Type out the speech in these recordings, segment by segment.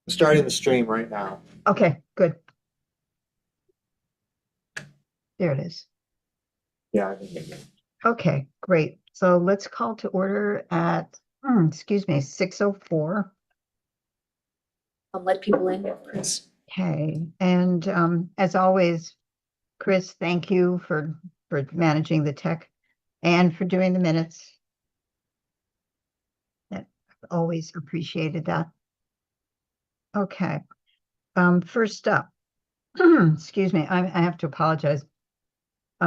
Starting the stream right now. Okay, good. There it is. Yeah, I can hear you. Okay, great. So let's call to order at, excuse me, 6:04. I'll let people in, Chris. Okay, and as always, Chris, thank you for managing the tech and for doing the minutes. That always appreciated that. Okay, first up, excuse me, I have to apologize.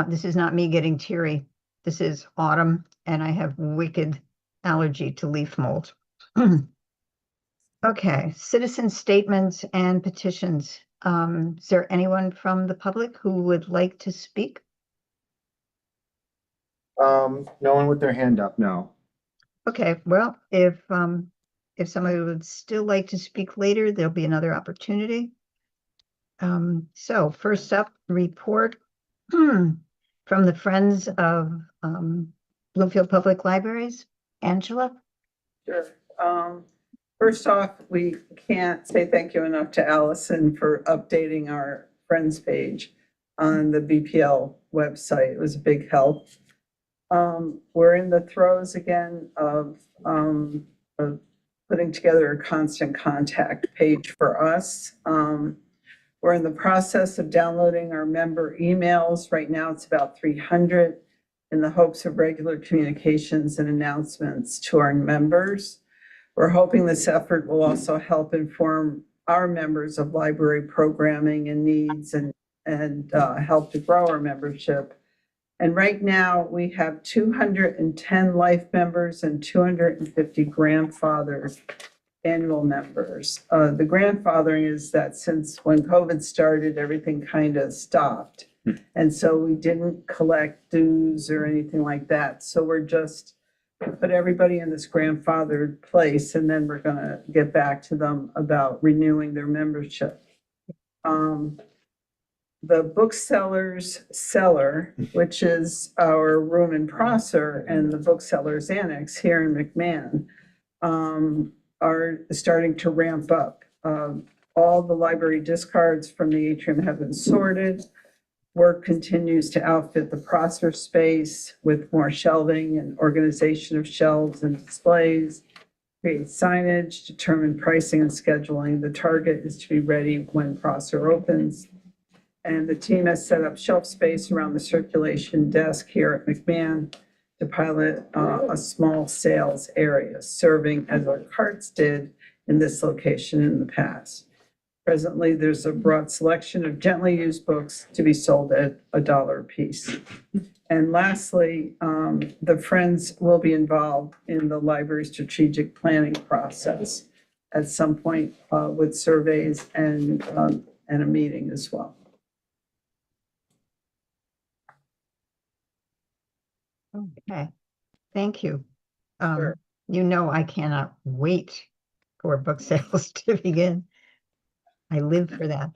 This is not me getting teary. This is autumn, and I have wicked allergy to leaf mold. Okay, citizen statements and petitions. Is there anyone from the public who would like to speak? No one with their hand up, no. Okay, well, if somebody would still like to speak later, there'll be another opportunity. So first up, report from the Friends of Bloomfield Public Libraries. Angela? Sure. First off, we can't say thank you enough to Allison for updating our Friends page on the BPL website. It was a big help. We're in the throes again of putting together a constant contact page for us. We're in the process of downloading our member emails. Right now it's about 300 in the hopes of regular communications and announcements to our members. We're hoping this effort will also help inform our members of library programming and needs and help to grow our membership. And right now we have 210 life members and 250 grandfathered annual members. The grandfathering is that since when COVID started, everything kind of stopped. And so we didn't collect dues or anything like that. So we're just put everybody in this grandfathered place, and then we're gonna get back to them about renewing their membership. The booksellers cellar, which is our room in Prosser, and the booksellers annex here in McMahon, are starting to ramp up. All the library discards from the atrium have been sorted. Work continues to outfit the Prosser space with more shelving and organization of shelves and displays, create signage, determine pricing and scheduling. The target is to be ready when Prosser opens. And the team has set up shelf space around the circulation desk here at McMahon to pilot a small sales area, serving as our carts did in this location in the past. Presently, there's a broad selection of gently used books to be sold at $1 a piece. And lastly, the Friends will be involved in the library strategic planning process at some point with surveys and a meeting as well. Okay, thank you. Sure. You know, I cannot wait for book sales to begin. I live for that.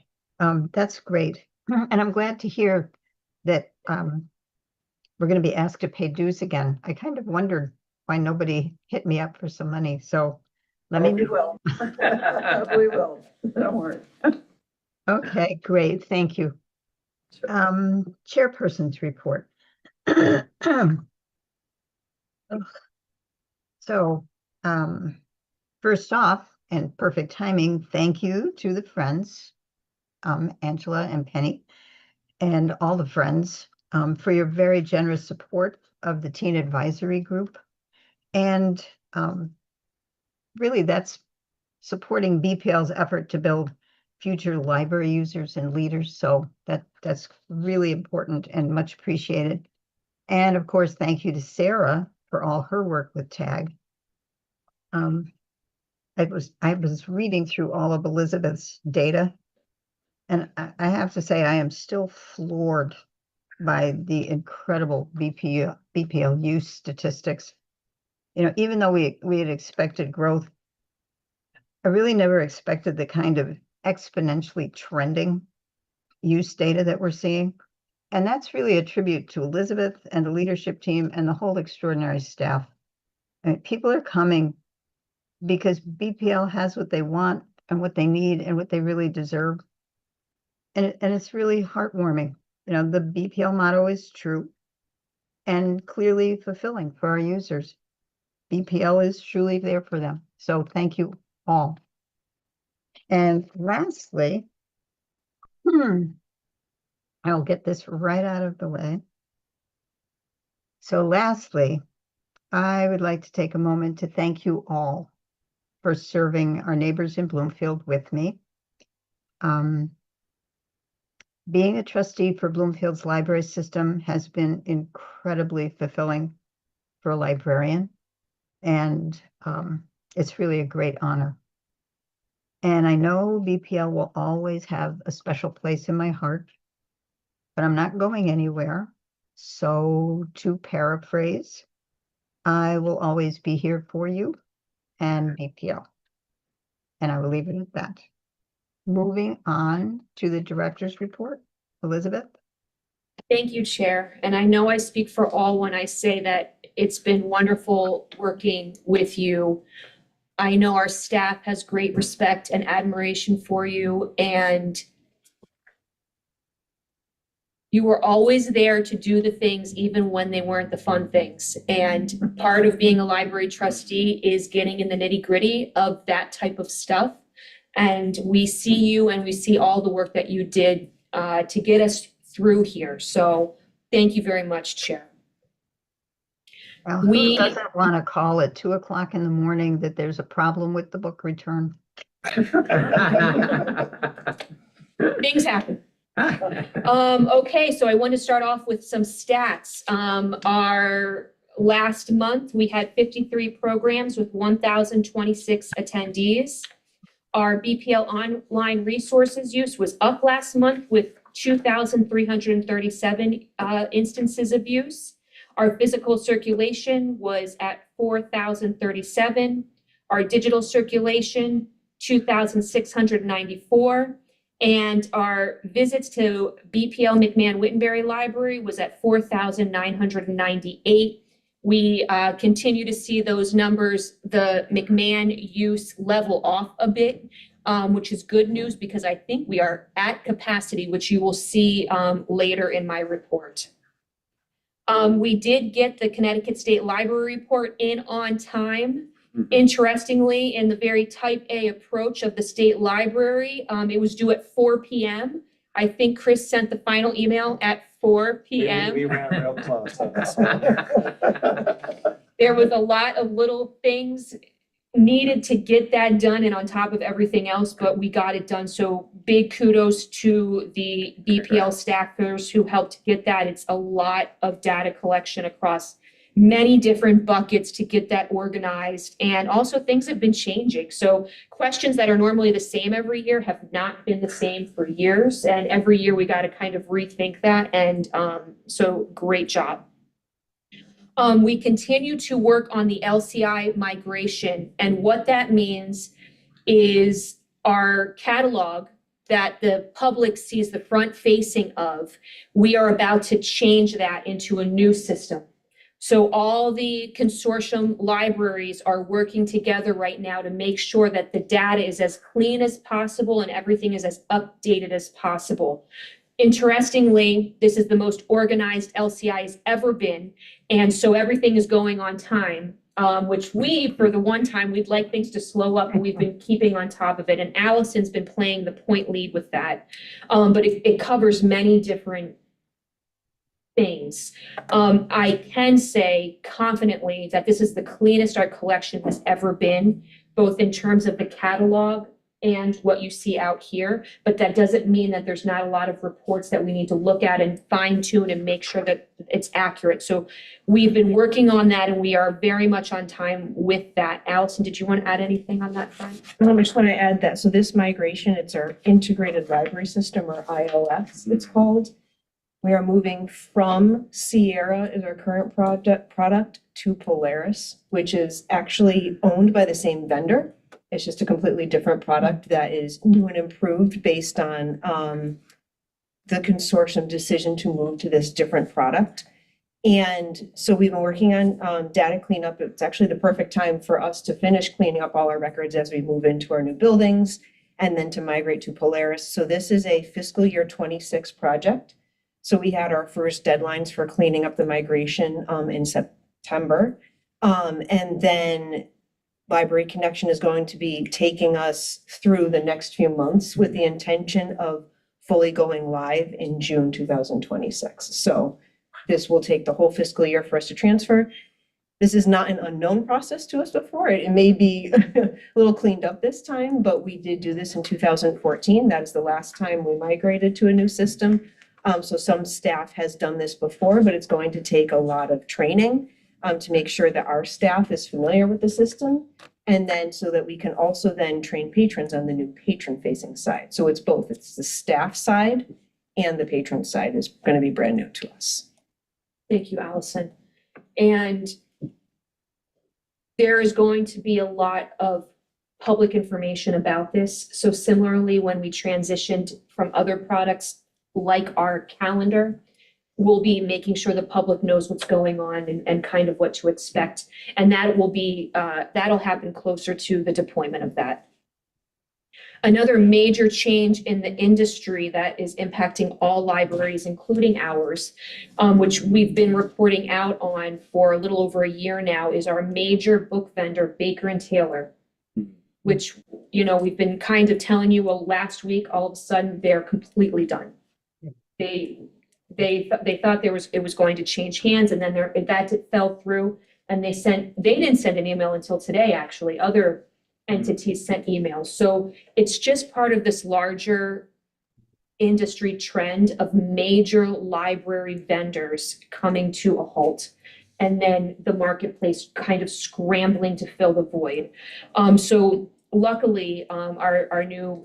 That's great. And I'm glad to hear that we're going to be asked to pay dues again. I kind of wondered why nobody hit me up for some money. So let me. We will. We will. Don't worry. Okay, great. Thank you. Sure. Chairperson's report. So, first off, and perfect timing, thank you to the Friends, Angela and Penny, and all the Friends for your very generous support of the Teen Advisory Group. And really, that's supporting BPL's effort to build future library users and leaders. So that's really important and much appreciated. And of course, thank you to Sarah for all her work with TAG. I was reading through all of Elizabeth's data, and I have to say I am still floored by the incredible BPL use statistics. You know, even though we had expected growth, I really never expected the kind of exponentially trending use data that we're seeing. And that's really a tribute to Elizabeth and the leadership team and the whole extraordinary staff. I mean, people are coming because BPL has what they want and what they need and what they really deserve. And it's really heartwarming. You know, the BPL motto is true and clearly fulfilling for our users. BPL is truly there for them. So thank you all. And lastly, I'll get this right out of the way. So lastly, I would like to take a moment to thank you all for serving our neighbors in Bloomfield with me. Being a trustee for Bloomfield's library system has been incredibly fulfilling for a librarian, and it's really a great honor. And I know BPL will always have a special place in my heart, but I'm not going anywhere. So to paraphrase, I will always be here for you and BPL. And I will leave it at that. Moving on to the director's report. Elizabeth? Thank you, Chair. And I know I speak for all when I say that it's been wonderful working with you. I know our staff has great respect and admiration for you, and you were always there to do the things even when they weren't the fun things. And part of being a library trustee is getting in the nitty-gritty of that type of stuff. And we see you and we see all the work that you did to get us through here. So thank you very much, Chair. Well, who doesn't want to call at 2 o'clock in the morning that there's a problem with the book return? Things happen. Okay, so I want to start off with some stats. Our last month, we had 53 programs with 1,026 attendees. Our BPL online resources use was up last month with 2,337 instances of use. Our physical circulation was at 4,037. Our digital circulation, 2,694. And our visits to BPL McMahon-Wittenberry Library was at 4,998. We continue to see those numbers, the McMahon use level off a bit, which is good news because I think we are at capacity, which you will see later in my report. We did get the Connecticut State Library report in on time. Interestingly, in the very type A approach of the state library, it was due at 4 p.m. I think Chris sent the final email at 4 p.m. We ran real close on this one. There was a lot of little things needed to get that done and on top of everything else, but we got it done. So big kudos to the BPL staffers who helped get that. It's a lot of data collection across many different buckets to get that organized. And also things have been changing. So questions that are normally the same every year have not been the same for years. And every year we got to kind of rethink that. And so great job. We continue to work on the LCI migration. And what that means is our catalog that the public sees the front facing of, we are about to change that into a new system. So all the consortium libraries are working together right now to make sure that the data is as clean as possible and everything is as updated as possible. Interestingly, this is the most organized LCI has ever been. And so everything is going on time, which for the one time, we'd like things to slow up, but we've been keeping on top of it. And Allison's been playing the point lead with that. But it covers many different things. I can say confidently that this is the cleanest our collection has ever been, both in terms of the catalog and what you see out here. But that doesn't mean that there's not a lot of reports that we need to look at and fine tune and make sure that it's accurate. So we've been working on that and we are very much on time with that. Allison, did you want to add anything on that front? I just want to add that. So this migration, it's our integrated library system, or ILS it's called. We are moving from Sierra as our current product to Polaris, which is actually owned by the same vendor. It's just a completely different product that is new and improved based on the consortium decision to move to this different product. And so we've been working on data cleanup. It's actually the perfect time for us to finish cleaning up all our records as we move into our new buildings and then to migrate to Polaris. So this is a fiscal year 26 project. So we had our first deadlines for cleaning up the migration in September. And then Library Connection is going to be taking us through the next few months with the intention of fully going live in June 2026. So this will take the whole fiscal year for us to transfer. This is not an unknown process to us before. It may be a little cleaned up this time, but we did do this in 2014. That is the last time we migrated to a new system. So some staff has done this before, but it's going to take a lot of training to make sure that our staff is familiar with the system. And then so that we can also then train patrons on the new patron-facing side. So it's both. It's the staff side and the patron side is going to be brand new to us. Thank you, Allison. And there is going to be a lot of public information about this. So similarly, when we transitioned from other products like our calendar, we'll be making sure the public knows what's going on and kind of what to expect. And that will be, that'll happen closer to the deployment of that. Another major change in the industry that is impacting all libraries, including ours, which we've been reporting out on for a little over a year now, is our major book vendor, Baker and Taylor, which, you know, we've been kind of telling you, well, last week, all of a sudden, they're completely done. They thought it was going to change hands, and then that fell through, and they didn't send an email until today, actually. Other entities sent emails. So it's just part of this larger industry trend of major library vendors coming to a halt, and then the marketplace kind of scrambling to fill the void. So luckily, our new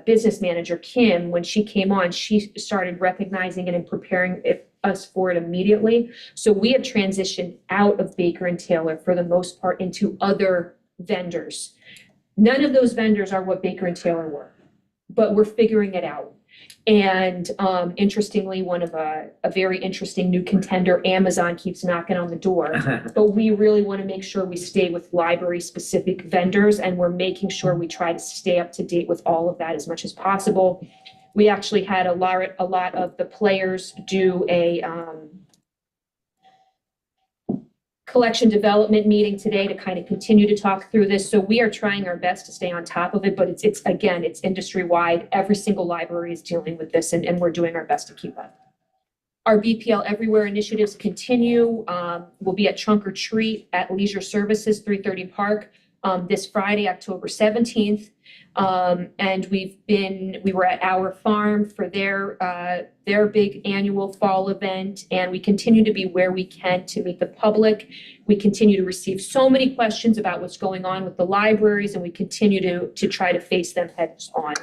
business manager, Kim, when she came on, she started recognizing it and preparing us for it immediately. So we have transitioned out of Baker and Taylor for the most part into other vendors. None of those vendors are what Baker and Taylor were, but we're figuring it out. And interestingly, one of a very interesting new contender, Amazon, keeps knocking on the door. But we really want to make sure we stay with library-specific vendors, and we're making sure we try to stay up to date with all of that as much as possible. We actually had a lot of the players do a collection development meeting today to kind of continue to talk through this. So we are trying our best to stay on top of it, but it's industry-wide. Every single library is dealing with this, and we're doing our best to keep up. Our BPL Everywhere initiatives continue. We'll be at Trunk or Treat at Leisure Services, 330 Park, this Friday, October 17th. And we were at Our Farm for their big annual fall event, and we continue to be where we can to meet the public. We continue to receive so many questions about what's going on with the libraries, and we continue to try to face them heads on.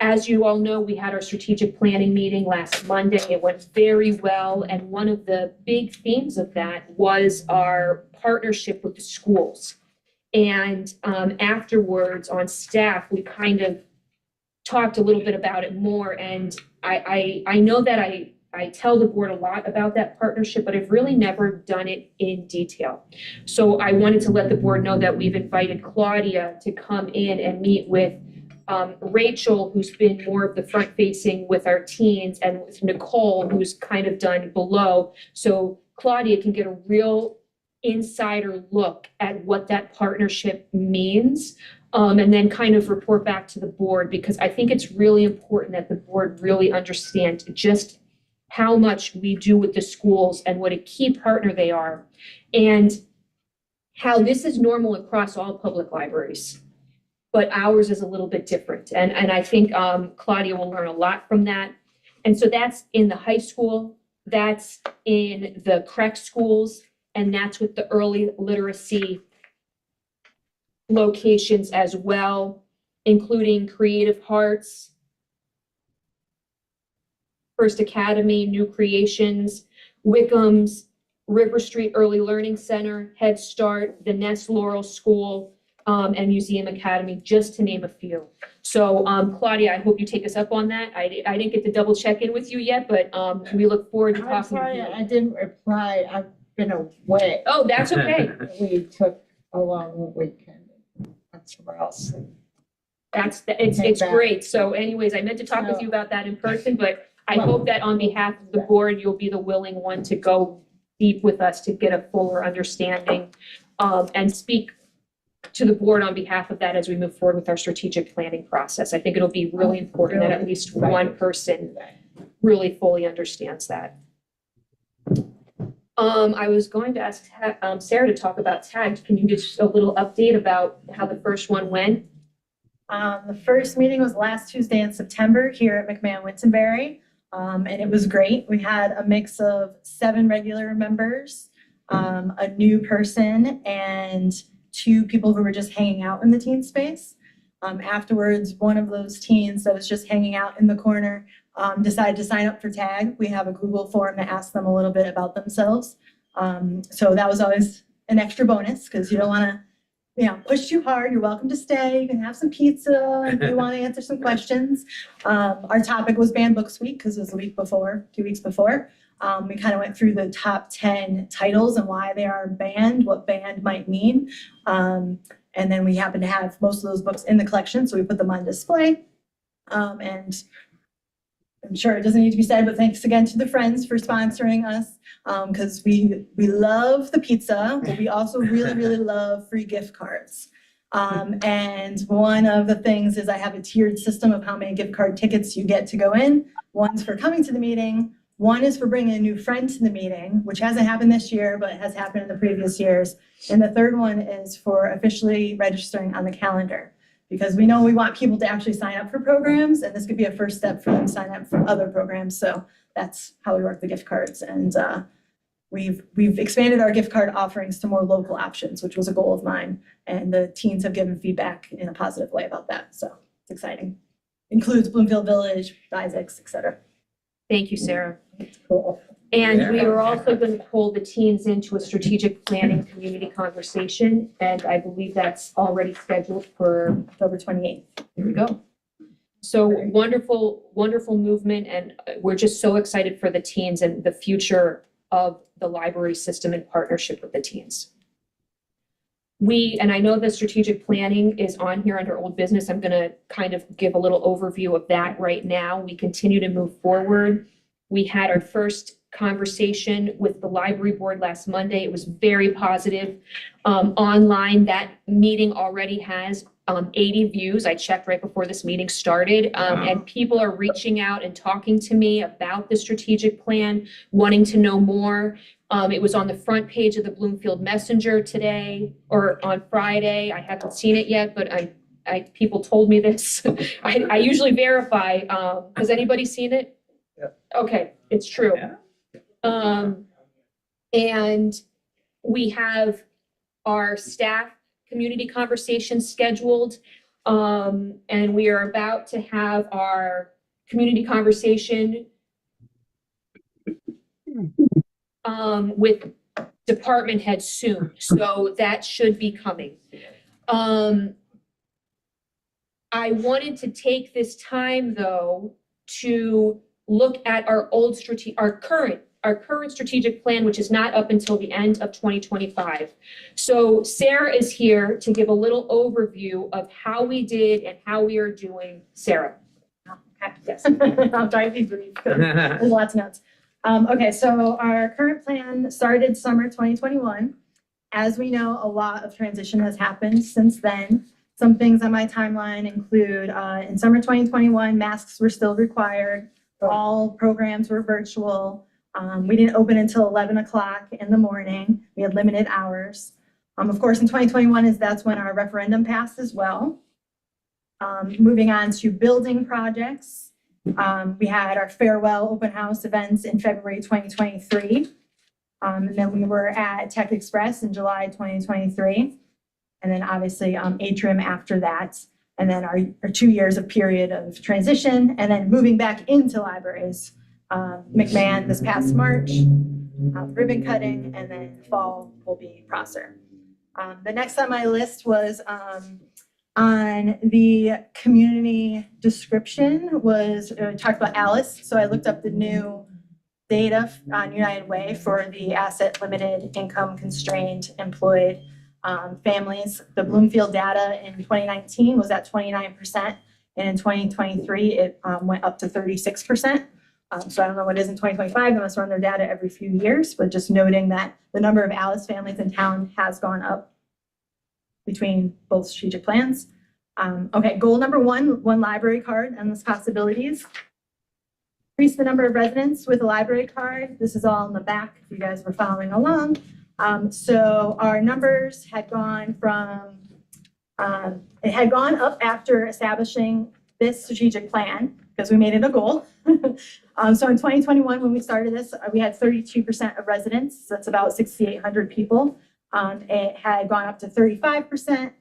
As you all know, we had our strategic planning meeting last Monday. It went very well, and one of the big themes of that was our partnership with the schools. And afterwards on staff, we kind of talked a little bit about it more. And I know that I tell the board a lot about that partnership, but I've really never done it in detail. So I wanted to let the board know that we've invited Claudia to come in and meet with Rachel, who's been more of the front facing with our teens, and with Nicole, who's kind of done below. So Claudia can get a real insider look at what that partnership means, and then kind of report back to the board, because I think it's really important that the board really understand just how much we do with the schools and what a key partner they are, and how this is normal across all public libraries. But ours is a little bit different. And I think Claudia will learn a lot from that. And so that's in the high school, that's in the CREC schools, and that's with the early literacy locations as well, including Creative Hearts, First Academy, New Creations, Wickham's, River Street Early Learning Center, Head Start, the Nest Laurel School, and Museum Academy, just to name a few. So Claudia, I hope you take us up on that. I didn't get to double check in with you yet, but we look forward to I'm talking with sorry, you. I didn't reply. I've been away. Oh, that's okay. We took a long weekend. That's somewhere else. it's great. So anyways, I meant to talk with you about that in person, but I hope that on behalf of the board, you'll be the willing one to go deep with us to get a fuller understanding, and speak to the board on behalf of that as we move forward with our strategic planning process. I think it'll be really important that at least one person really fully understands that. I was going to ask Sarah to talk about TAG. Can you give a little update about how the first one went? The first meeting was last Tuesday in September here at McMahon-Wintonberry, and it was great. We had a mix of 7 regular members, a new person, and 2 people who were just hanging out in the teen space. Afterwards, one of those teens that was just hanging out in the corner decided to sign up for TAG. We have a Google form to ask them a little bit about themselves. So that was always an extra bonus because you don't want to push too hard. You're welcome to stay. You can have some pizza if you want to answer some questions. Our topic was Banned Books Week because it was 2 weeks before. We kind of went through the top 10 titles and why they are banned, what banned might mean. And then we happened to have most of those books in the collection, so we put them on display. And I'm sure it doesn't need to be said, but thanks again to the Friends for sponsoring us, because we love the pizza, but we also really, really love free gift cards. And one of the things is I have a tiered system of how many gift card tickets you get to go in. One's for coming to the meeting. One is for bringing a new friend to the meeting, which hasn't happened this year, but has happened in the previous years. And the third one is for officially registering on the calendar, because we know we want people to actually sign up for programs, and this could be a first step for them to sign up for other programs. So that's how we work the gift cards. And we've expanded our gift card offerings to more local options, which was a goal of mine. And the teens have given feedback in a positive way about that. So it's exciting. Includes Bloomfield Village, Isaacs, et cetera. Thank you, Sarah. Cool. And we are also going to pull the teens into a strategic planning community conversation, and I believe that's already scheduled for October 28th. Here we go. So wonderful, wonderful movement, and we're just so excited for the teens and the future of the library system in partnership with the teens. And I know the strategic planning is on here under old business. I'm gonna kind of give a little overview of that right now. We continue to move forward. We had our first conversation with the library board last Monday. It was very positive. Online, that meeting already has 80 views. I checked right before this meeting started, and people are reaching out and talking to me about the strategic plan, wanting to know more. It was on the front page of the Bloomfield Messenger today, or on Friday. I haven't seen it yet, but people told me this. I usually verify. Has anybody seen it? Yep. Okay, it's true. Yeah. And we have our staff community conversation scheduled. And we are about to have our community conversation with department heads soon. So that should be coming. I wanted to take this time though to look at our current strategic plan, which is not up until the end of 2025. So Sarah is here to give a little overview of how we did and how we are doing. Sarah. Yes. I'll try to be brief. There's lots of notes. Okay, so our current plan started summer 2021. As we know, a lot of transition has happened since then. Some things on my timeline include in summer 2021, masks were still required. All programs were virtual. We didn't open until 11 o'clock in the morning. We had limited hours. Of course, in 2021 that's when our referendum passed as well. Moving on to building projects. We had our farewell open house events in February 2023. And then we were at Tech Express in July 2023. And then obviously Atrium after that. And then our 2 years of period of transition, and then moving back into libraries. McMahon this past March, ribbon cutting, and then fall will be Prosser. The next on my list was on the community description was talked about Alice. So I looked up the new data on United Way for the asset limited, income constrained, employed. families. The Bloomfield data in 2019 was at 29%, and in 2023, it went up to 36%. So I don't know what it is in 2025, they must run their data every few years, but just noting that the number of Alice families in town has gone up between both strategic plans. Okay, goal number one library card, endless possibilities. Increase the number of residents with a library card. This is all in the back if you guys were following along. So our numbers had gone from, it had gone up after establishing this strategic plan because we made it a goal. So in 2021, when we started this, we had 32% of residents. So that's about 6,800 people. It had gone up to 35%,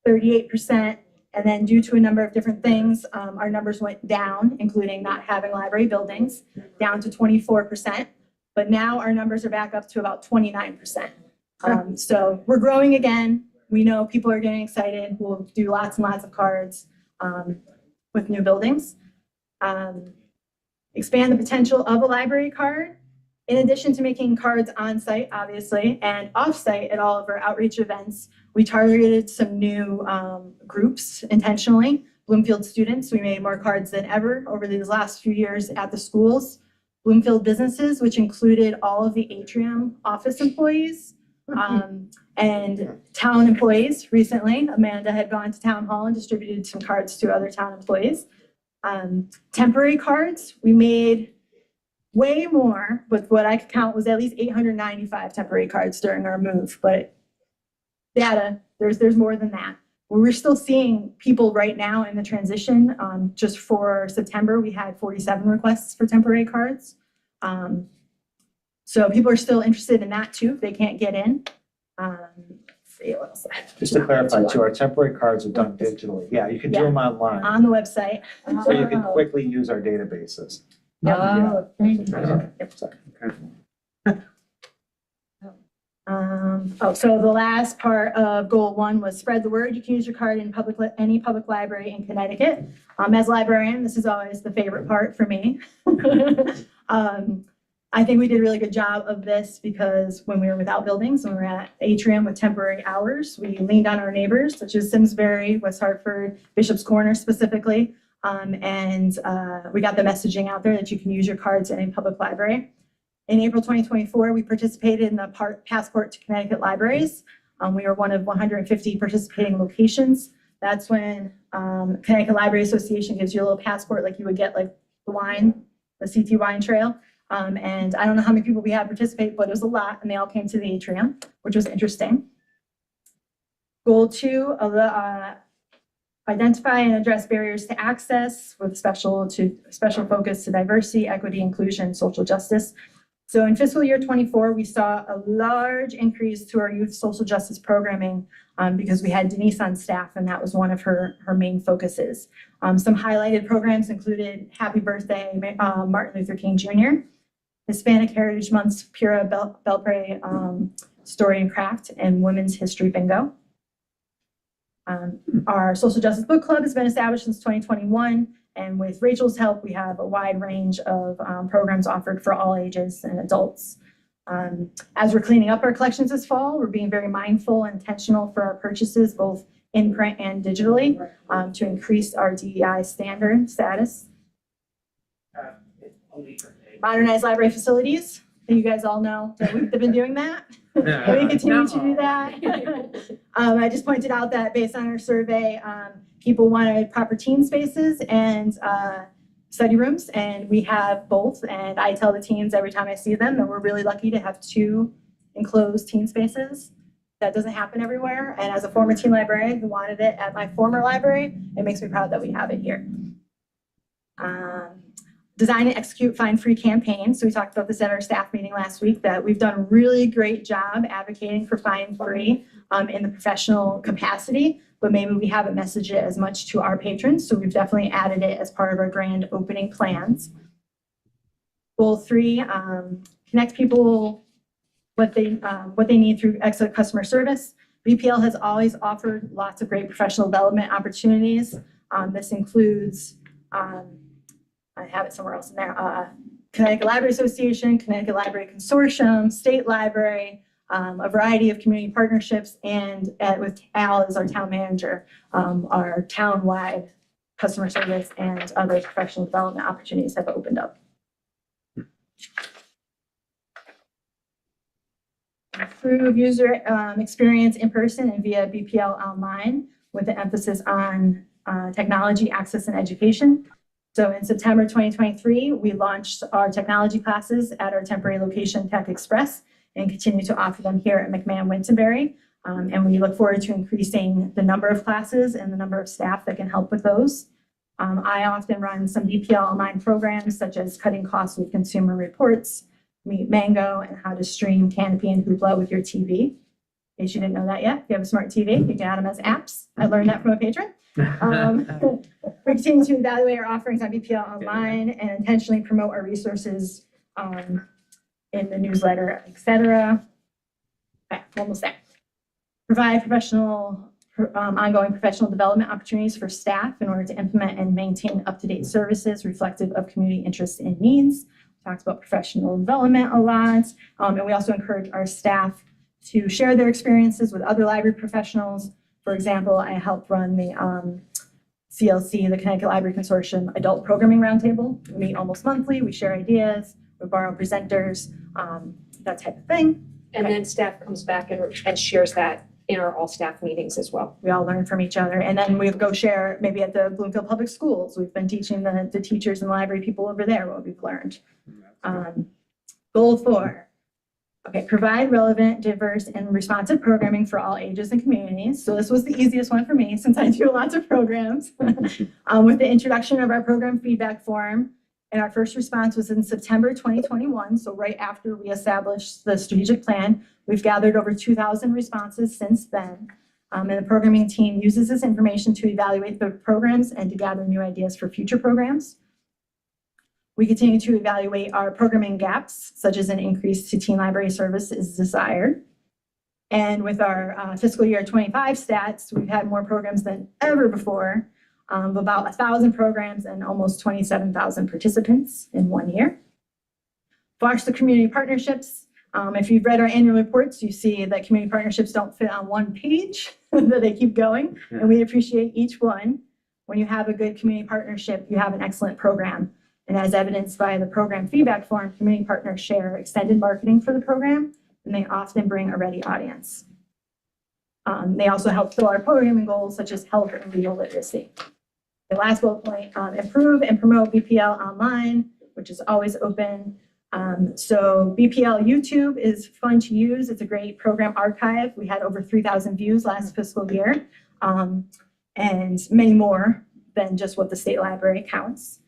38%, and then due to a number of different things, our numbers went down, including not having library buildings, down to 24%. But now our numbers are back up to about 29%. So we're growing again. We know people are getting excited. We'll do lots and lots of cards with new buildings. Expand the potential of a library card. In addition to making cards on site, obviously, and off site at all of our outreach events, we targeted some new groups intentionally. Bloomfield students, we made more cards than ever over these last few years at the schools. Bloomfield businesses, which included all of the Atrium office employees and town employees. Recently, Amanda had gone to town hall and distributed some cards to other town employees. Temporary cards, we made way more, but what I could count was at least 895 temporary cards during our move, but data, there's more than that. We're still seeing people right now in the transition. Just for September, we had 47 requests for temporary cards. So people are still interested in that too, if they can't get in. See what else. Just to clarify too, our temporary cards are done digitally. Yeah, you can do Yeah. them online, On the website. so you can quickly use our databases. Oh, thank you. So the last part of goal one was spread the word. You can use your card in any public library in Connecticut. As a librarian, this is always the favorite part for me. I think we did a really good job of this because when we were without buildings, when we were at Atrium with temporary hours, we leaned on our neighbors, such as Simsbury, West Hartford, Bishop's Corner specifically. And we got the messaging out there that you can use your cards in a public library. In April 2024, we participated in the Passport to Connecticut Libraries. We were one of 150 participating locations. That's when Connecticut Library Association gives you a little passport like you would get like the wine, the CT wine trail. And I don't know how many people we had participate, but it was a lot, and they all came to the Atrium, which was interesting. Goal two of the identify and address barriers to access with special focus to diversity, equity, inclusion, social justice. So in fiscal year 24, we saw a large increase to our youth social justice programming because we had Denise on staff, and that was one of her main focuses. Some highlighted programs included Happy Birthday, Martin Luther King Jr., Hispanic Heritage Month's Pura Belpre Story and Craft, and Women's History Bingo. Our Social Justice Book Club has been established since 2021, and with Rachel's help, we have a wide range of programs offered for all ages and adults. As we're cleaning up our collections this fall, we're being very mindful and intentional for our purchases, both in print and digitally, to increase our DEI standard status. Modernize library facilities. You guys all know that we've been doing that. We continue to do that. I just pointed out that based on our survey, people wanted proper teen spaces and study rooms, and we have both. And I tell the teens every time I see them that we're really lucky to have 2 enclosed teen spaces. That doesn't happen everywhere. And as a former teen librarian who wanted it at my former library, it makes me proud that we have it here. Design and execute fine-free campaigns. So we talked about this at our staff meeting last week, that we've done a really great job advocating for fine-free in the professional capacity, but maybe we haven't messaged it as much to our patrons. So we've definitely added it as part of our grand opening plans. Goal 3, connect people what they need through excellent customer service. BPL has always offered lots of great professional development opportunities. This includes, I have it somewhere else in there, Connecticut Library Association, Connecticut Library Consortium, State Library, a variety of community partnerships, and with Al as our town manager, our town-wide customer service and other professional development opportunities have opened up. Improve user experience in person and via BPL online with an emphasis on technology, access, and education. So in September 2023, we launched our technology classes at our temporary location, Tech Express, and continue to offer them here at McMahon-Winterberry. And we look forward to increasing the number of classes and the number of staff that can help with those. I often run some BPL online programs such as cutting costs with consumer reports, Meet Mango, and how to stream Canopy and Hoopla with your TV. In case you didn't know that yet, if you have a smart TV, you can add them as apps. I learned that from a patron. We continue to evaluate our offerings on BPL online and intentionally promote our resources in the newsletter, etc. Okay, almost there. Provide ongoing professional development opportunities for staff in order to implement and maintain up-to-date services reflective of community interests and needs. Talks about professional development a lot. And we also encourage our staff to share their experiences with other library professionals. For example, I help run the CLC, the Connecticut Library Consortium Adult Programming Roundtable. We meet almost monthly, we share ideas, we borrow presenters, that type of thing. And then staff comes back and shares that in our all staff meetings as well. We all learn from each other. And then we go share maybe at the Bloomfield Public Schools. We've been teaching the teachers and library people over there what we've learned. Goal 4. Okay, provide relevant, diverse, and responsive programming for all ages and communities. So this was the easiest one for me since I do lots of programs. With the introduction of our program feedback form, and our first response was in September 2021. So right after we established the strategic plan, we've gathered over 2,000 responses since then. And the programming team uses this information to evaluate the programs and to gather new ideas for future programs. We continue to evaluate our programming gaps, such as an increase to teen library service is desired. And with our fiscal year 25 stats, we've had more programs than ever before, about 1,000 programs and almost 27,000 participants in 1 year. Foster community partnerships. If you've read our annual reports, you see that community partnerships don't fit on one page, that they keep going, and we appreciate each one. When you have a good community partnership, you have an excellent program. And as evidenced by the program feedback form, community partners share extended marketing for the program, and they often bring a ready audience. They also help fill our programming goals, such as health and legal literacy. The last bullet point, improve and promote BPL online, which is always open. So BPL YouTube is fun to use. It's a great program archive. We had over 3,000 views last fiscal year, and many more than just what the state library counts.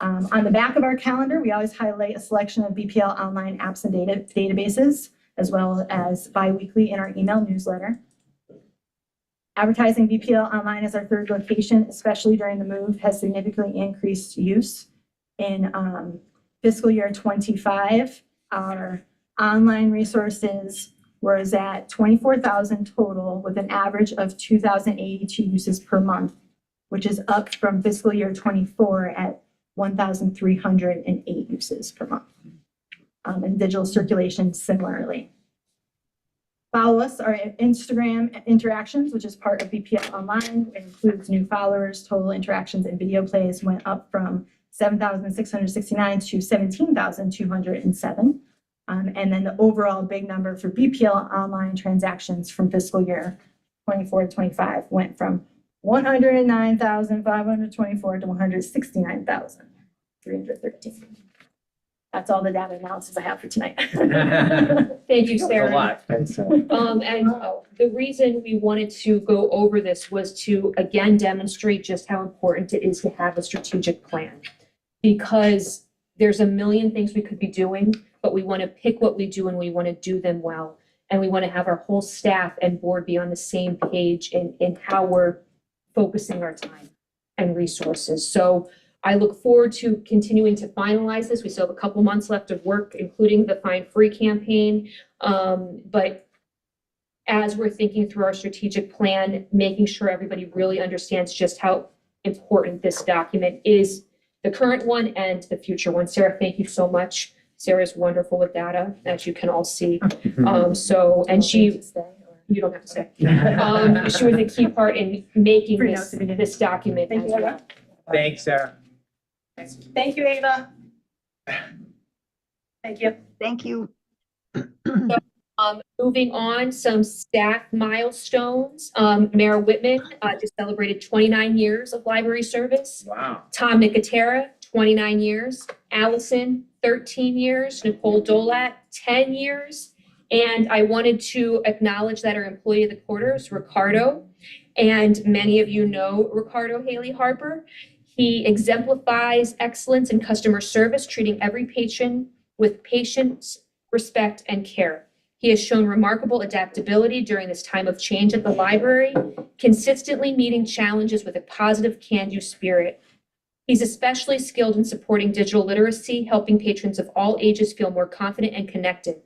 On the back of our calendar, we always highlight a selection of BPL online apps and databases, as well as bi-weekly in our email newsletter. Advertising BPL online as our third location, especially during the move, has significantly increased use. In fiscal year 25, our online resources was at 24,000 total with an average of 2,082 uses per month, which is up from fiscal year 24 at 1,308 uses per month. And digital circulation similarly. Follow us, our Instagram interactions, which is part of BPL Online. It includes new followers. Total interactions and video plays went up from 7,669 to 17,207. And then the overall big number for BPL Online transactions from fiscal year 24 to 25 went from 109,524 to 169,313. That's all the data analysis I have for tonight. Thank you, Sarah. A lot. Thanks, And the reason we wanted to go over this was to, again, demonstrate just how important it is to have a strategic plan. Because there's a million things we could be doing, but we want to pick what we do and we want to do them well. And we want to have our whole staff and board be on the same page in how we're focusing our time and resources. So I look forward to continuing to finalize this. We still have a couple months left of work, including the Fine Free campaign. But as we're thinking through our strategic plan, making sure everybody really understands just how important this document is, the current one and the future one. Sarah, thank you so much Sarah's wonderful with data, as you can all see. So, and she, you don't have to say. She was a key part in making this document as well. Thanks, Sarah. Thank you, Ava. Thank you. Thank you. Moving on, some staff milestones. Mayor Whitman just celebrated 29 years of library service. Wow. Tom Nicotera, 29 years. Allison, 13 years. Nicole Dolat, 10 years. And I wanted to acknowledge that our employee of the quarter is Ricardo. And many of you know Ricardo Haley Harper. He exemplifies excellence in customer service, treating every patient with patience, respect, and care. He has shown remarkable adaptability during this time of change at the library, consistently meeting challenges with a positive can-do spirit. He's especially skilled in supporting digital literacy, helping patrons of all ages feel more confident and connected.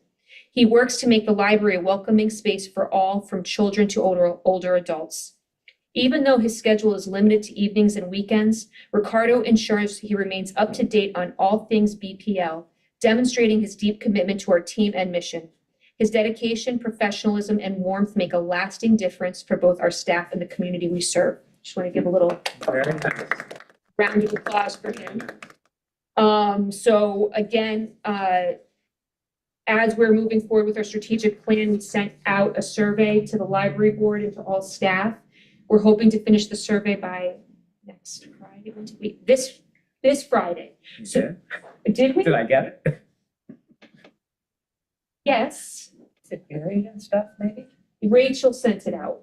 He works to make the library a welcoming space for all, from children to older adults. Even though his schedule is limited to evenings and weekends, Ricardo ensures he remains up to date on all things BPL, demonstrating his deep commitment to our team and mission. His dedication, professionalism, and warmth make a lasting difference for both our staff and the community we serve. Just want to give a little Very nice. round of applause for him. So again, as we're moving forward with our strategic plan, we sent out a survey to the library board and to all staff. We're hoping to finish the survey by next Friday. When did we? This Friday. So, did we? Did I get it? Yes. Is it buried and stuff, maybe? Rachel sent it out.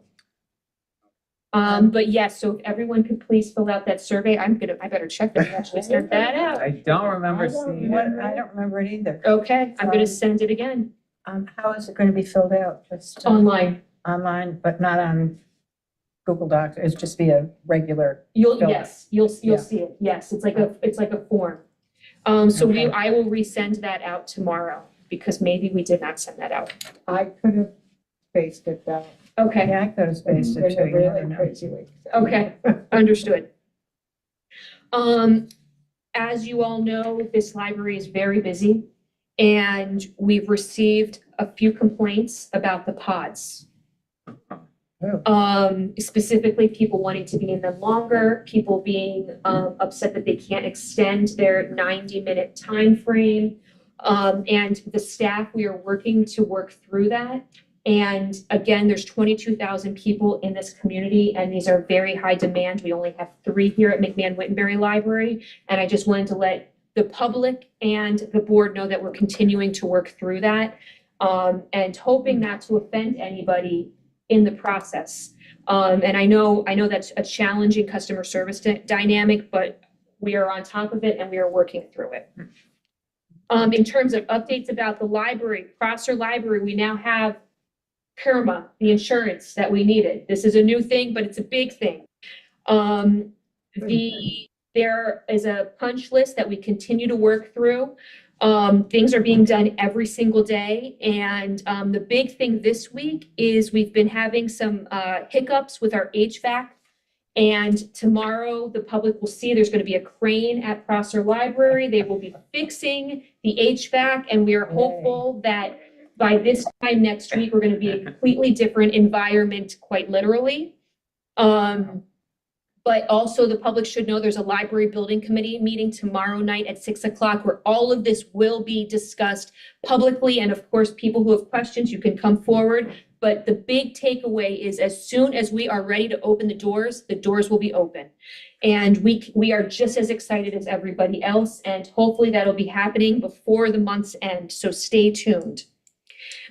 But yes, so if everyone could please fill out that survey, I better check that we actually sent that out. I don't remember seeing it. I don't remember it either. Okay, I'm gonna send it again, How is it going to be filled out? Just online. online, but not on Google Docs? It's just be a regular. You'll Fill you'll Yeah. see it. Yes, it's like a form. So Okay. I will resend that out tomorrow because maybe we did not send that out. I could have spaced it out. Okay, Yeah, I could have spaced it too. You never know. week. okay, understood. As you all know, this library is very busy and we've received a few complaints about the pods. Specifically people wanting to be in them longer, people being upset that they can't extend their 90-minute time frame. And the staff, we are working to work through that. And again, there's 22,000 people in this community and these are very high demand. We only have 3 here at McMahon-Wittenberry Library. And I just wanted to let the public and the board know that we're continuing to work through that and hoping not to offend anybody in the process. And I know that's a challenging customer service dynamic, but we are on top of it and we are working through it. In terms of updates about the library, Prosser Library, we now have PIRMA, the insurance that we needed. This is a new thing, but it's a big thing. There is a punch list that we continue to work through. Things are being done every single day. And the big thing this week is we've been having some hiccups with our HVAC. And tomorrow the public will see there's going to be a crane at Prosser Library. They will be fixing the HVAC and we are hopeful that by this time next week, we're going to be a completely different environment, quite literally. But also the public should know there's a library building committee meeting tomorrow night at 6 o'clock where all of this will be discussed publicly. And of course, people who have questions, you can come forward. But the big takeaway is as soon as we are ready to open the doors will be open. And we are just as excited as everybody else. And hopefully that'll be happening before the month's end. So stay tuned.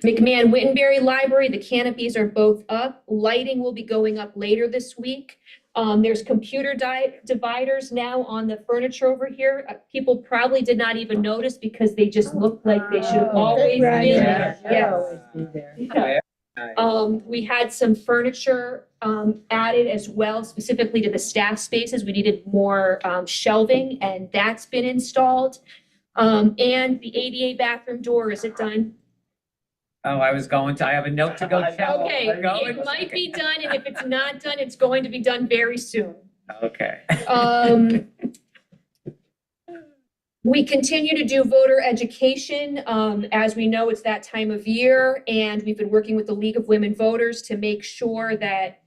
McMahon-Wittenberry Library, the canopies are both up. Lighting will be going up later this week. There's computer dividers now on the furniture over here. People probably did not even notice because they just look like they should have always been. Yeah. We had some furniture added as well, specifically to the staff spaces. We needed more shelving and that's been installed. And the ADA bathroom door, is it done? Oh, I have a note to go check. Okay, it might be done, and if it's not done, it's going to be done very soon. Okay. We continue to do voter education. As we know, it's that time of year, and we've been working with the League of Women Voters to make sure that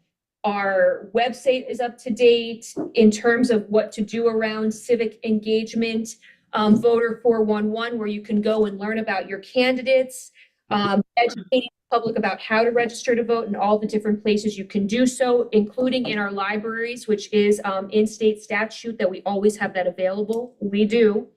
our website is up to date in terms of what to do around civic engagement. Voter 411, where you can go and learn about your candidates, educating the public about how to register to vote and all the different places you can do so, including in our libraries, which is in state statute that we always have that available. We do.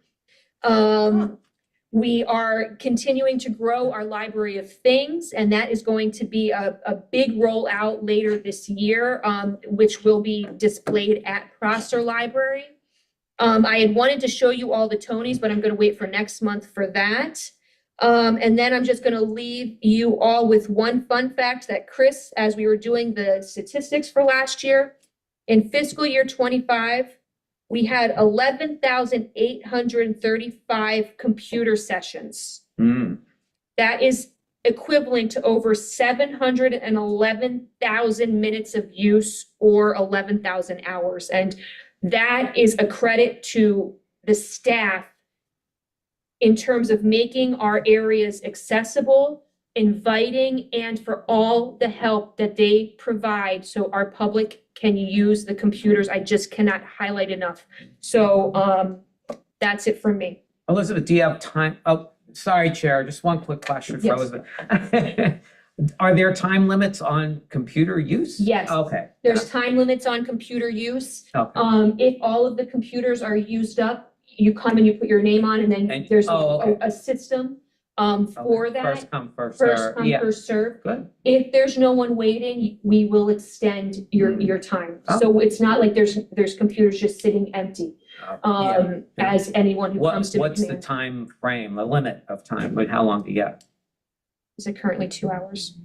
We are continuing to grow our library of things, and that is going to be a big rollout later this year, which will be displayed at Prosser Library. I had wanted to show you all the Tonys, but I'm going to wait for next month for that. And then I'm just going to leave you all with one fun fact that Chris, as we were doing the statistics for last year, in fiscal year 25, we had 11,835 computer sessions. That is equivalent to over 711,000 minutes of use or 11,000 hours. And that is a credit to the staff in terms of making our areas accessible, inviting, and for all the help that they provide so our public can use the computers. I just cannot highlight enough. So that's it for me. Elizabeth, do you have time? Oh, sorry, Chair, just one quick question for Yes. Elizabeth. Are there time limits on computer use? Yes. Okay. There's time limits on computer use. Okay. If all of the computers are used up, you come and you put your name on, and then And- there's oh, okay. a system for Okay. that. First come, first First serve. come, Yeah, first serve. good. If there's no one waiting, we will extend your time. Oh. So it's not like there's computers just sitting empty, Yeah. as anyone who comes to What's the command. time frame, the limit of time? Like, how long do you get? Is it currently 2 hours?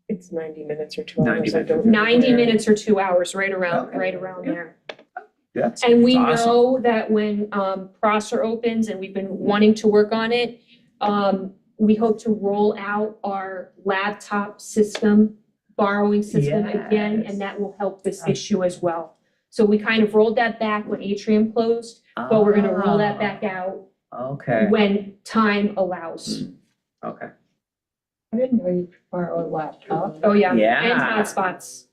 It's 90 minutes or 2 90 hours. I don't. 90 know. minutes or 2 hours, right around Okay. Yeah. there. That's And we awesome. know that when Prosser opens, and we've been wanting to work on it, we hope to roll out our laptop system, borrowing system again, Yes. and that will help this issue as well. So we kind of rolled that back when Atrium closed, but we're gonna roll that back out Okay, when time allows. okay. I didn't know you could borrow a laptop. Oh, yeah. Yeah. And hotspots,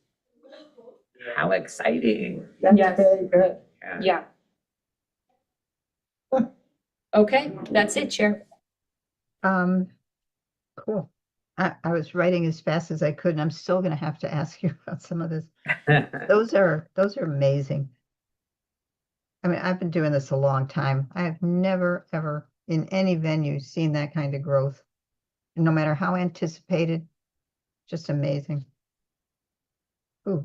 How exciting. That's Yes. very good. yeah. Okay, that's it, Chair. Cool. I was writing as fast as I could, and I'm still gonna have to ask you about some of this. Those are amazing. I mean, I've been doing this a long time. I have never, ever in any venue seen that kind of growth. No matter how anticipated, just amazing. Ooh.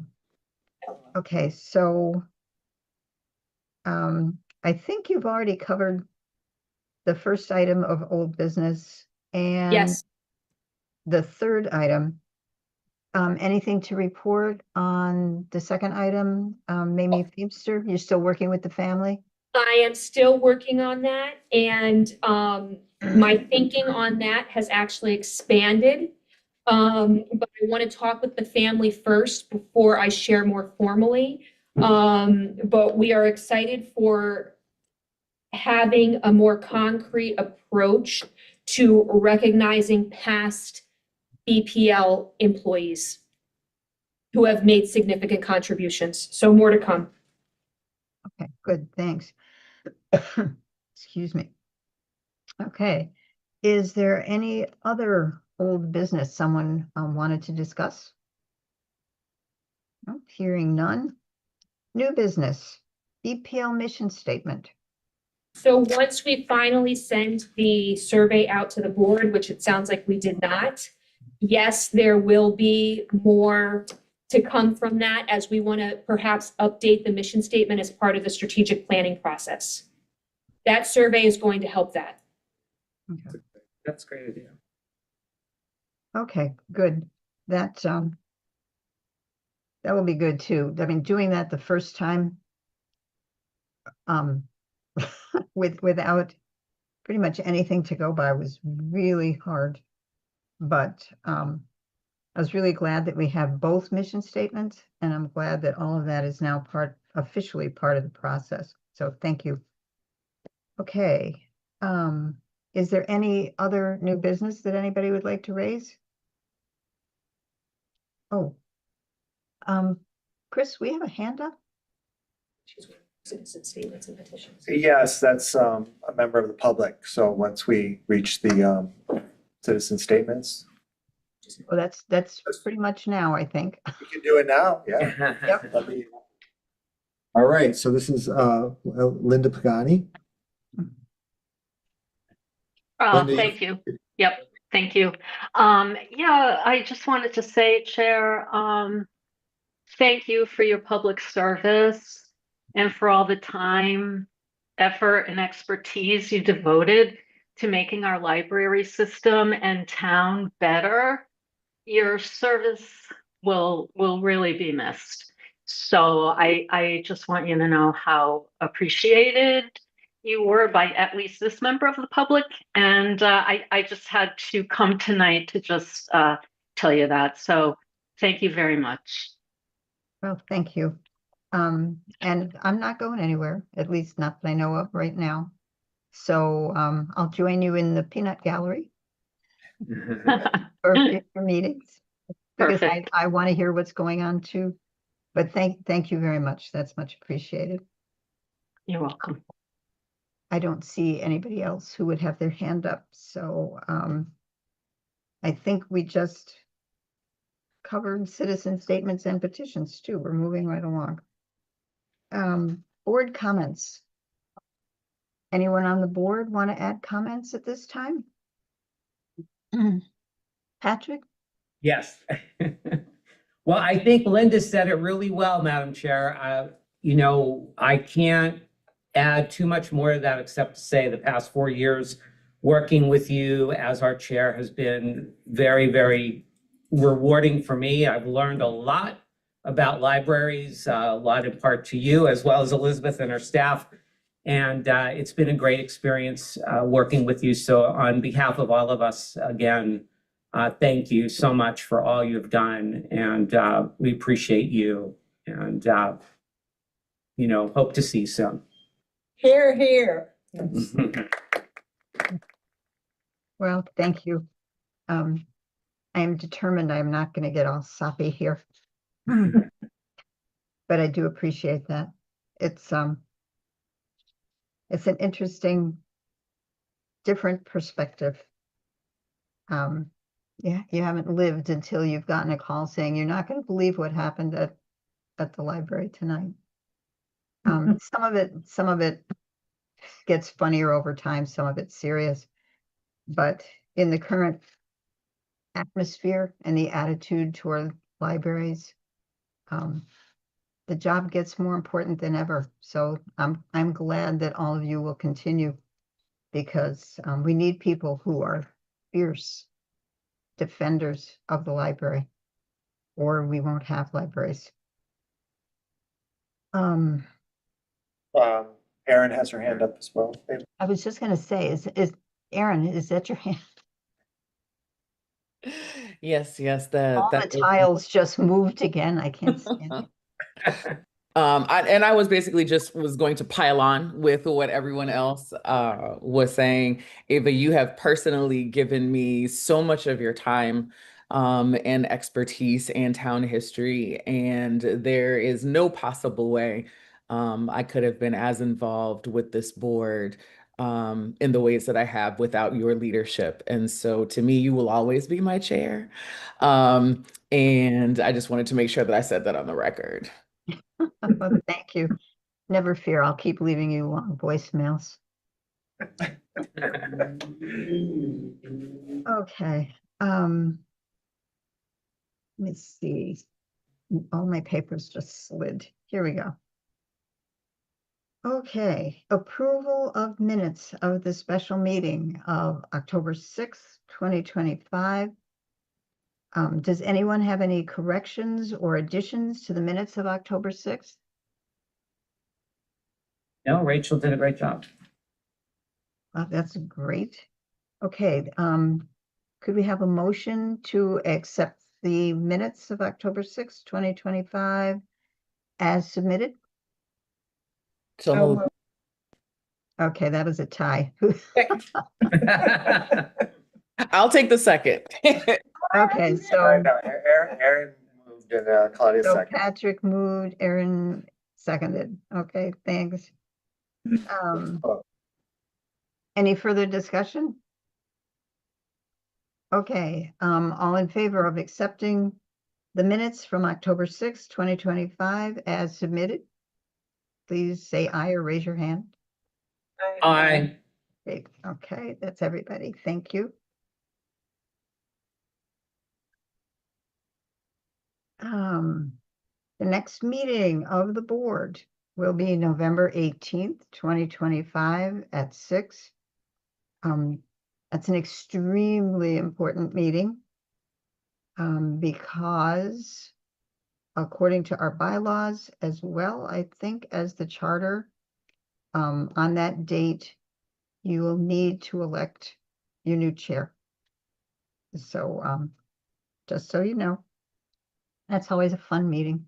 Okay, so I think you've already covered the first item of old business and Yes. the third item. Anything to report on the second item? Mamie Feemster, you're still working with the family? I am still working on that, and my thinking on that has actually expanded. But I want to talk with the family first before I share more formally. But we are excited for having a more concrete approach to recognizing past BPL employees who have made significant contributions. So more to come. Okay, good, thanks. Excuse me. Okay, is there any other old business someone wanted to discuss? No, hearing none. New business, BPL mission statement. So once we finally send the survey out to the board, which it sounds like we did not, yes, there will be more to come from that as we want to perhaps update the mission statement as part of the strategic planning process. That survey is going to help that. Okay. That's a great idea. Okay, good. That will be good too. I mean, doing that the first time, without pretty much anything to go by was really hard. But I was really glad that we have both mission statements, and I'm glad that all of that is now officially part of the process. So thank you. Okay, Is there any other new business that anybody would like to raise? Oh. Chris, we have a hand up? Citizen statements and petitions. Yes, that's a member of the public. So once we reach the citizen statements, Well, that's pretty much now, I think. we can do it now. Yeah. Yep. All right. So this is Linda Pagani. Linda, Thank you. Yep, thank you. Yeah, I just wanted to say, Chair, thank you for your public service and for all the time, effort, and expertise you devoted to making our library system and town better. Your service will really be missed. So I just want you to know how appreciated you were by at least this member of the public. And I just had to come tonight to just tell you that. So thank you very much. Well, thank you. And I'm not going anywhere, at least not that I know of right now. So I'll join you in the peanut gallery for future meetings. Because Perfect. I want to hear what's going on too. But thank you very much. That's much appreciated. You're welcome. I don't see anybody else who would have their hand up, so I think we just covered citizen statements and petitions too. We're moving right along. Board comments. Anyone on the board want to add comments at this time? Patrick? Yes. Well, I think Linda said it really well, Madam Chair. You know, I can't add too much more to that except to say the past 4 years working with you as our chair has been very, very rewarding for me. I've learned a lot about libraries, a lot in part to you, as well as Elizabeth and her staff. And it's been a great experience working with you. So on behalf of all of us, again, thank you so much for all you've done. And we appreciate you and, you know, hope to see you soon. Here, here. Well, thank you. I am determined I'm not going to get all soppy here. But I do appreciate that. It's an interesting, different perspective. Yeah, you haven't lived until you've gotten a call saying you're not going to believe what happened at the library tonight. Some of it gets funnier over time, some of it's serious. But in the current atmosphere and the attitude toward libraries, the job gets more important than ever. So I'm glad that all of you will continue because we need people who are fierce defenders of the library, or we won't have libraries. Erin has her hand up as well. I was just going to say, is Erin, is that your hand? Yes, All the tiles just moved again. I can't stand it. I was basically just was going to pile on with what everyone else was saying. Ava, you have personally given me so much of your time and expertise and town history, and there is no possible way I could have been as involved with this board in the ways that I have without your leadership. And so to me, you will always be my chair. And I just wanted to make sure that I said that on the record. Well, thank you. Never fear, I'll keep leaving you long voicemails. Okay. Let me see. All my papers just slid. Here we go. Okay, approval of minutes of the special meeting of October 6th, 2025. Does anyone have any corrections or additions to the minutes of October 6th? No, Rachel did a great job. That's great. Okay, could we have a motion to accept the minutes of October 6th, 2025 as submitted? So moved. Okay, that was a tie. I'll take the second. Okay, All right, so, no, Aaron moved and Claudia so second. Patrick moved, Aaron seconded. Okay, thanks. Oh. Any further discussion? Okay, all in favor of accepting the minutes from October 6th, 2025 as submitted? Please say aye or raise your hand. Aye. Great. Okay, that's everybody. Thank you. The next meeting of the board will be November 18th, 2025 at 6. That's an extremely important meeting because according to our bylaws as well, I think as the charter, on that date, you will need to elect your new chair. So, just so you know, that's always a fun meeting.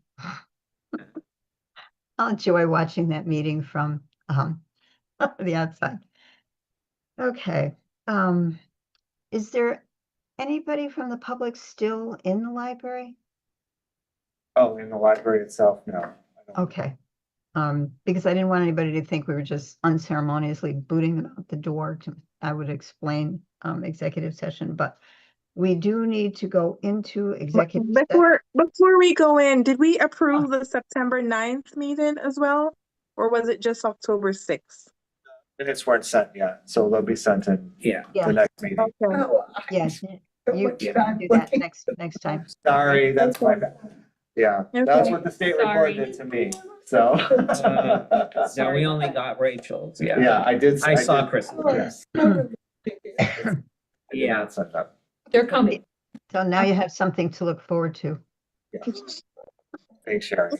I'll enjoy watching that meeting from the outside. Okay. Is there anybody from the public still in the library? Oh, in the library itself, no. I don't- Okay. Because I didn't want anybody to think we were just unceremoniously booting them out the door I would explain executive session, but we do need to go into executive session. Before we go in, did we approve the September 9th meeting as well? Or was it just October 6th? Minutes weren't sent yet, so they'll be sent in Yeah. Yeah, the next meeting. Okay. Oh, yes, you what can I'm do that looking- next time. Sorry, that's my bad. Yeah, that's Okay. what the state Sorry. report did to me, so. No, we only got Rachel's, yeah. Yeah, I did. I saw did- Chris. Yes. Yeah. Yeah, it's set up. They're coming. So now you have something to look forward to. Yes. Thanks, Sharon.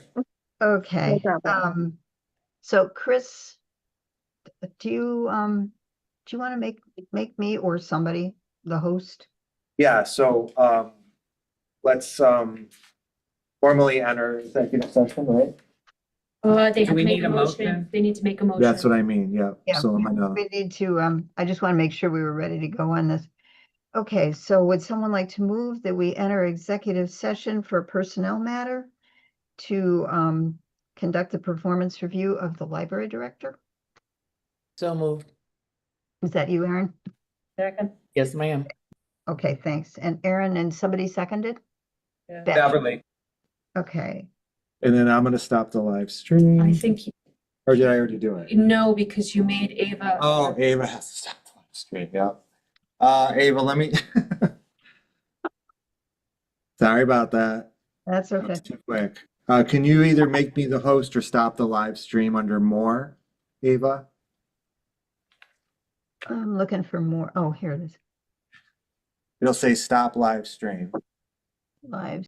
Okay, problem. so Chris, do you want to make me or somebody the host? Yeah, so, let's, formally enter executive session, right? They have to we make need a a motion. motion? They need to make a motion. That's what I mean, yeah. Yeah. So I'm gonna, We need to, I just want to make sure we were ready to go on this. Okay, so would someone like to move that we enter executive session for a personnel matter to conduct a performance review of the library director? So moved. Is that you, Aaron? Second. Yes, ma'am. Okay, thanks. And Aaron and somebody seconded? Yeah. Beth. Beverly. Okay, and then I'm gonna stop the live stream. I think, Or did I already do it? no, because you made Ava. Oh, Ava has to stop the live stream, yeah. Ava, let me. Sorry about that. that's That okay. was too quick. Can you either make me the host or stop the live stream under more, Ava? I'm looking for more. Oh, here it is. It'll say stop live stream. Live